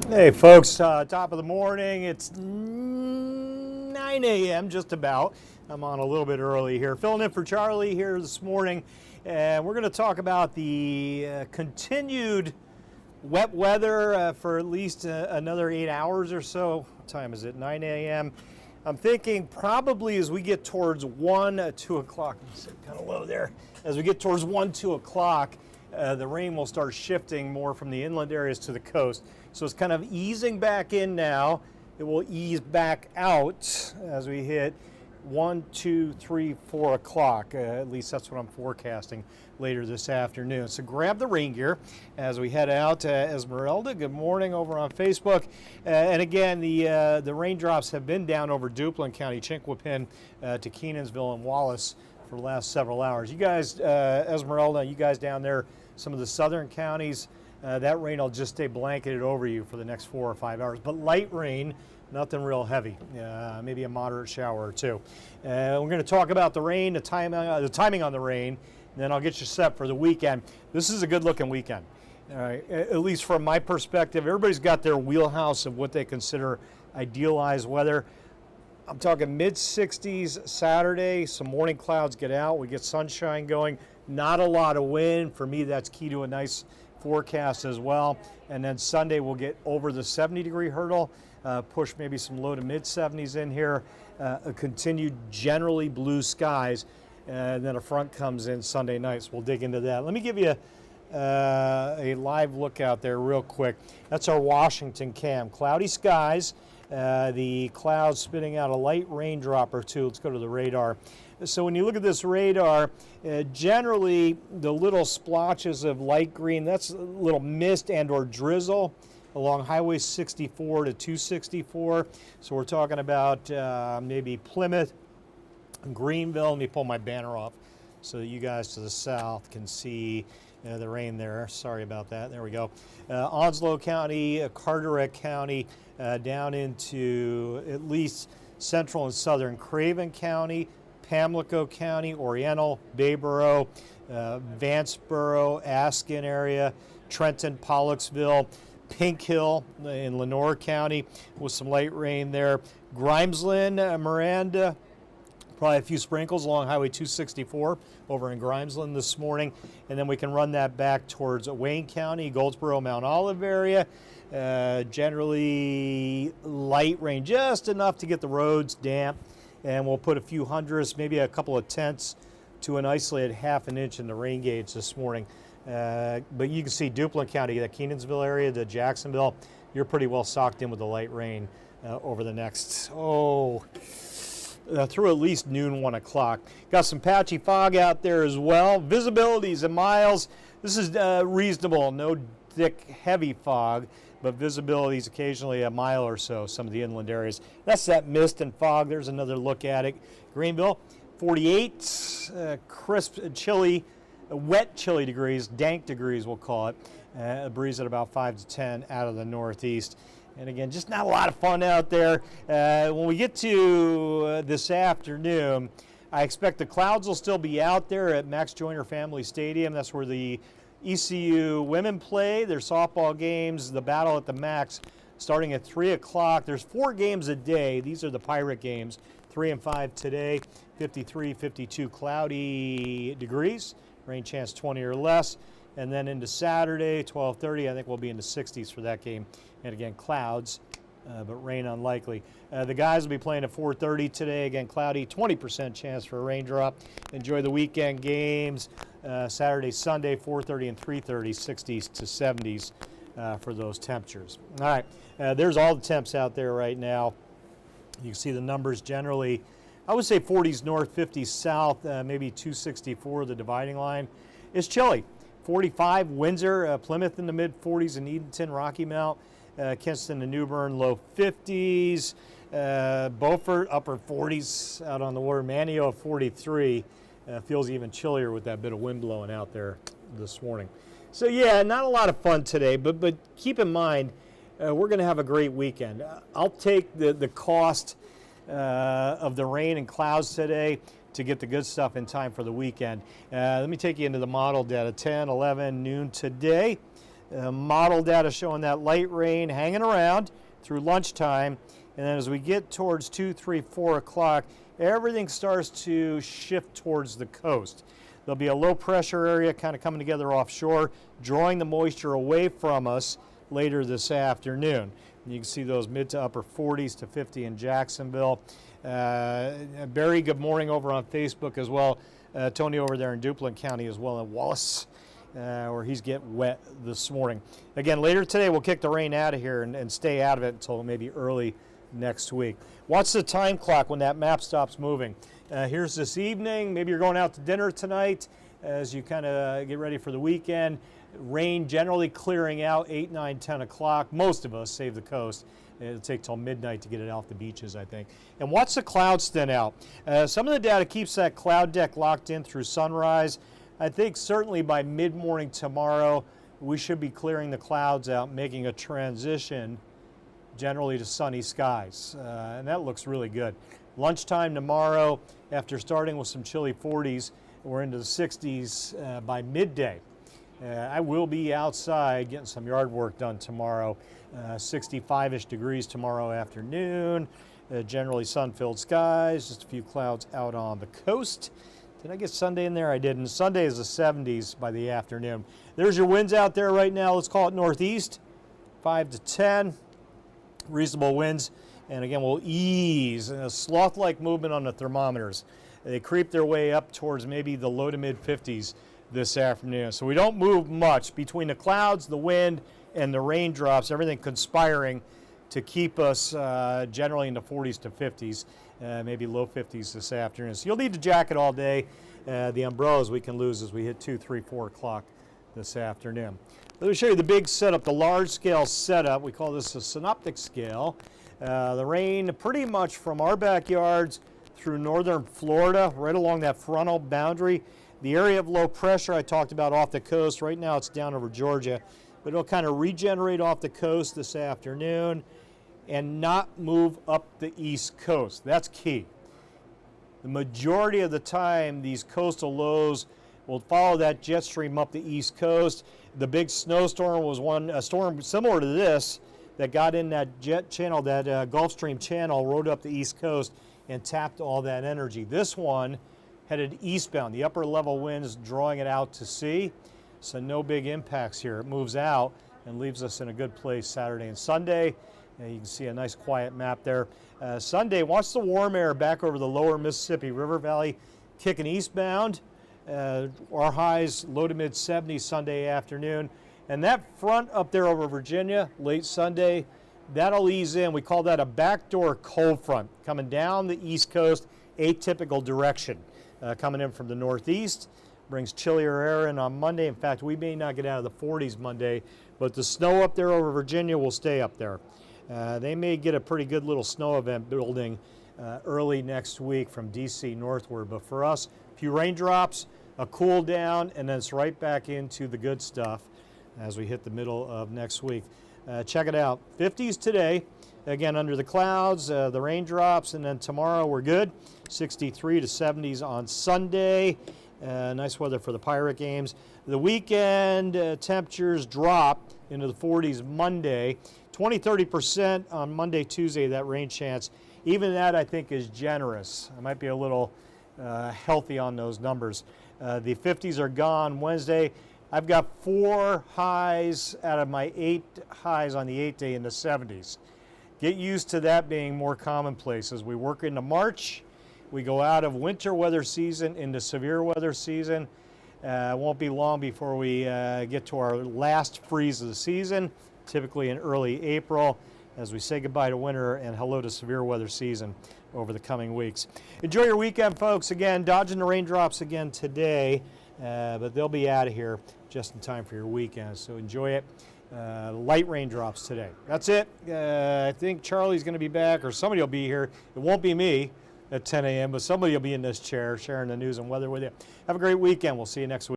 Hey folks, top of the morning. It's 9 a.m. just about. I'm on a little bit early here. Filling in for Charlie here this morning. And we're going to talk about the continued wet weather for at least another 8 hours or so. What time is it? 9 a.m. I'm thinking probably as we get towards 1, 2 o'clock. Kind of low there. As we get towards 1, 2 o'clock, the rain will start shifting more from the inland areas to the coast. So it's kind of easing back in now. It will ease back out as we hit 1, 2, 3, 4 o'clock. At least that's what I'm forecasting later this afternoon. So grab the rain gear as we head out. Esmeralda, good morning over on Facebook. And again, the raindrops have been down over Duplin County, Chinquapin to Kenansville and Wallace for the last several hours. You guys, Esmeralda, you guys down there, some of the southern counties, that rain will just stay blanketed over you for the next 4 or 5 hours. But light rain, nothing real heavy, maybe a moderate shower or two. We're going to talk about the rain, the timing on the rain, and then I'll get you set for the weekend. This is a good looking weekend, at least from my perspective. Everybody's got their wheelhouse of what they consider idealized weather. I'm talking mid-60s Saturday, some morning clouds get out, we get sunshine going, not a lot of wind. For me, that's key to a nice forecast as well. And then Sunday we'll get over the 70-degree hurdle, push maybe some low to mid-70s in here, a continued generally blue skies, and then a front comes in Sunday night, so we'll dig into that. Let me give you a live look out there real quick. That's our Washington cam. Cloudy skies, the clouds spitting out a light raindrop or two. Let's go to the radar. So when you look at this radar, generally the little splotches of light green, that's a little mist and or drizzle along Highway 64 to 264. So we're talking about maybe Plymouth, Greenville. Let me pull my banner off so that you guys to the south can see the rain there. Sorry about that. There we go. Onslow County, Carteret County, down into at least central and southern Craven County, Pamlico County, Oriental, Bayboro, Vanceboro, Askin area, Trenton, Pollocksville, Pink Hill in Lenoir County with some light rain there. Grimesland, Miranda, probably a few sprinkles along Highway 264 over in Grimesland this morning. And then we can run that back towards Wayne County, Goldsboro, Mount Olive area. Generally light rain, just enough to get the roads damp. And we'll put a few hundredths, maybe a couple of tenths to an isolated ½ an inch in the rain gauge this morning. But you can see Duplin County, the Kenansville area, the Jacksonville, you're pretty well socked in with the light rain over the next, through at least noon, 1 o'clock. Got some patchy fog out there as well. Visibilities in miles. This is reasonable, no thick, heavy fog, but visibility is occasionally a mile or so, some of the inland areas. That's that mist and fog. There's another look at it. Greenville, 48, crisp, chilly, wet chilly degrees, dank degrees we'll call it. A breeze at about 5 to 10 out of the northeast. And again, just not a lot of fun out there. When we get to this afternoon, I expect the clouds will still be out there at Max Joyner Family Stadium. That's where the ECU women play their softball games, the battle at the Max, starting at 3 o'clock. There's 4 games a day. These are the Pirate games, 3 and 5 today, 53, 52 cloudy degrees, rain chance 20 or less. And then into Saturday, 12:30, I think we'll be in the 60s for that game. And again, clouds, but rain unlikely. The guys will be playing at 4:30 today. Again, cloudy, 20% chance for a raindrop. Enjoy the weekend games. Saturday, Sunday, 4:30 and 3:30, 60s to 70s for those temperatures. All right, there's all the temps out there right now. You can see the numbers generally. I would say 40s north, 50s south, maybe 264, the dividing line. It's chilly. 45, Windsor, Plymouth in the mid-40s, and Edenton, Rocky Mount, Kinston and New Bern, low 50s. Beaufort, upper 40s out on the water. Manio, 43. Feels even chillier with that bit of wind blowing out there this morning. So yeah, not a lot of fun today, but keep in mind, we're going to have a great weekend. I'll take the cost of the rain and clouds today to get the good stuff in time for the weekend. Let me take you into the model data. 10, 11, noon today. Model data showing that light rain hanging around through lunchtime. And then as we get towards 2, 3, 4 o'clock, everything starts to shift towards the coast. There'll be a low pressure area kind of coming together offshore, drawing the moisture away from us later this afternoon. And you can see those mid to upper 40s to 50 in Jacksonville. Barry, good morning over on Facebook as well. Tony over there in Duplin County as well in Wallace, where he's getting wet this morning. Again, later today we'll kick the rain out of here and stay out of it until maybe early next week. Watch the time clock when that map stops moving. Here's this evening. Maybe you're going out to dinner tonight as you kind of get ready for the weekend. Rain generally clearing out 8, 9, 10 o'clock. Most of us, save the coast. It'll take till midnight to get it off the beaches, I think. And watch the clouds thin out. Some of the data keeps that cloud deck locked in through sunrise. I think certainly by mid-morning tomorrow, we should be clearing the clouds out, making a transition generally to sunny skies. And that looks really good. Lunchtime tomorrow, after starting with some chilly 40s, we're into the 60s by midday. I will be outside getting some yard work done tomorrow. 65-ish degrees tomorrow afternoon. Generally sun-filled skies, just a few clouds out on the coast. Did I get Sunday in there? I didn't. Sunday is the 70s by the afternoon. There's your winds out there right now. Let's call it northeast, 5 to 10. Reasonable winds. And again, we'll ease a sloth-like movement on the thermometers. They creep their way up towards maybe the low to mid 50s this afternoon. So we don't move much between the clouds, the wind, and the raindrops, everything conspiring to keep us generally in the 40s to 50s, maybe low 50s this afternoon. So you'll need to jacket all day. The umbrellas we can lose as we hit 2, 3, 4 o'clock this afternoon. Let me show you the big setup, the large scale setup. We call this a synoptic scale. The rain pretty much from our backyards through northern Florida, right along that frontal boundary. The area of low pressure I talked about off the coast, right now it's down over Georgia, but it'll kind of regenerate off the coast this afternoon and not move up the east coast. That's key. The majority of the time, these coastal lows will follow that jet stream up the east coast. The big snowstorm was a storm similar to this that got in that jet channel, that Gulf Stream channel, rode up the east coast and tapped all that energy. This one headed eastbound, the upper level winds drawing it out to sea. So no big impacts here. It moves out and leaves us in a good place Saturday and Sunday. You can see a nice quiet map there. Sunday, watch the warm air back over the lower Mississippi River Valley kicking eastbound. Our highs low to mid 70s Sunday afternoon. And that front up there over Virginia late Sunday, that'll ease in. We call that a backdoor cold front coming down the east coast, atypical direction. Coming in from the northeast, brings chillier air in on Monday. In fact, we may not get out of the 40s Monday, but the snow up there over Virginia will stay up there. They may get a pretty good little snow event building early next week from D.C. northward, but for us, a few raindrops, a cool down, and then it's right back into the good stuff as we hit the middle of next week. Check it out. 50s today, again under the clouds, the raindrops, and then tomorrow we're good. 63 to 70s on Sunday. Nice weather for the Pirate games. The weekend temperatures drop into the 40s Monday. 20-30% on Monday, Tuesday, that rain chance. Even that I think is generous. I might be a little healthy on those numbers. The 50s are gone Wednesday. I've got 4 highs out of my 8 highs on the 8 day in the 70s. Get used to that being more commonplace as we work into March. We go out of winter weather season into severe weather season. It won't be long before we get to our last freeze of the season, typically in early April, as we say goodbye to winter and hello to severe weather season over the coming weeks. Enjoy your weekend, folks. Again, dodging the raindrops again today, but they'll be out of here just in time for your weekend, so enjoy it. Light raindrops today. That's it. I think Charlie's going to be back, or somebody will be here. It won't be me at 10 a.m., but somebody will be in this chair sharing the news and weather with you. Have a great weekend. We'll see you next week.